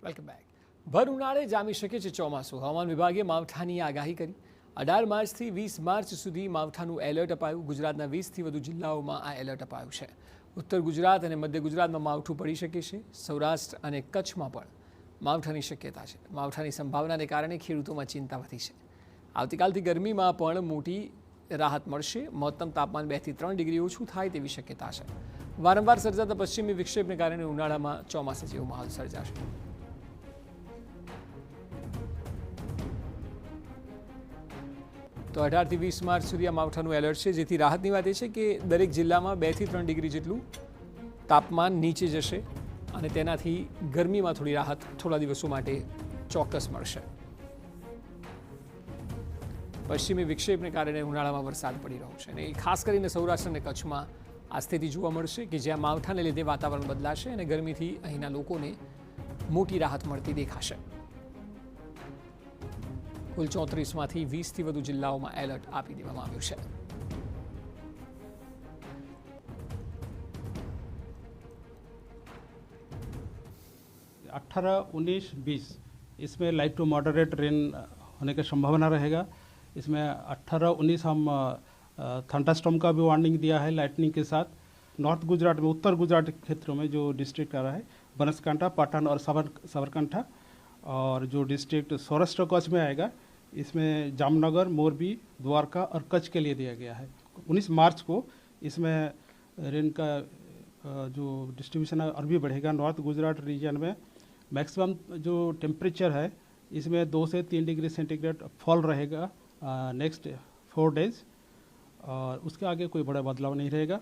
Welcome back. ભર ઉનાળે જામી શકે છે ચોમાસું. હવામાન વિભાગે માવઠાની આગાહી કરી. 18 માર્ચથી 20 માર્ચ સુધી માવઠાનું એલર્ટ અપાયું. ગુજરાતના 20થી વધુ જિલ્લાઓમાં આ એલર્ટ અપાયું છે. ઉત્તર ગુજરાત અને મધ્ય ગુજરાતમાં માવઠું પડી શકે છે. સૌરાષ્ટ્ર અને કચ્છમાં પણ માવઠાની શક્યતા છે. માવઠાની સંભાવનાને કારણે ખેડૂતોમાં ચિંતા વધી છે. આવતીકાલથી ગરમીમાં પણ મોટી રાહત મળશે. મહત્તમ તાપમાન 2 થી 3 ડિગ્રી ઓછું થાય તેવી શક્યતા છે. વારંવાર સર્જાતા પશ્ચિમી વિક્ષેપને કારણે ઉનાળામાં ચોમાસા જેવો માહોલ સર્જાશે. તો 18 થી 20 માર્ચ સુધી આ માવઠાનું એલર્ટ છે, જેથી રાહતની વાત એ છે કે દરેક જિલ્લામાં 2 થી 3 ડિગ્રી જેટલું તાપમાન નીચે જશે અને તેનાથી ગરમીમાં થોડી રાહત થોડા દિવસો માટે ચોક્કસ મળશે. પશ્ચિમી વિક્ષેપને કારણે ઉનાળામાં વરસાદ પડી રહ્યો છે અને ખાસ કરીને સૌરાષ્ટ્ર અને કચ્છમાં આ સ્થિતિ જોવા મળશે કે જ્યાં માવઠાને લીધે વાતાવરણ બદલાશે અને ગરમીથી અહીંના લોકોને મોટી રાહત મળતી દેખાશે. કુલ 34માંથી 20થી વધુ જિલ્લાઓમાં એલર્ટ આપી દેવામાં આવ્યું છે. अट्ठारह 19 20 इसमें लाइट टू मॉडरेट रेन होने की संभावना रहेगा. इसमें 18 19 हम थंडरस्टॉर्म का भी वार्निंग दिया है लाइटनिंग के साथ. नॉर्थ गुजरात में, उत्तर गुजरात क्षेत्रों में जो डिस्ट्रिक्ट आ रहा है बनासकांठा, पाटन और साबरकांठा, और जो डिस्ट्रिक्ट सौराष्ट्र कच्छ में आएगा इसमें जामनगर, मोरबी, द्वारका और कच्छ के लिए दिया गया है. 19 मार्च को इसमें रेन का जो डिस्ट्रीब्यूशन है और भी बढ़ेगा. नॉर्थ गुजरात रीजन में मैक्सिमम जो टेम्परेचर है इसमें 2 से 3 डिग्री सेंटीग्रेड फॉल रहेगा नेक्स्ट 4 डेज, और उसके आगे कोई बड़ा बदलाव नहीं रहेगा.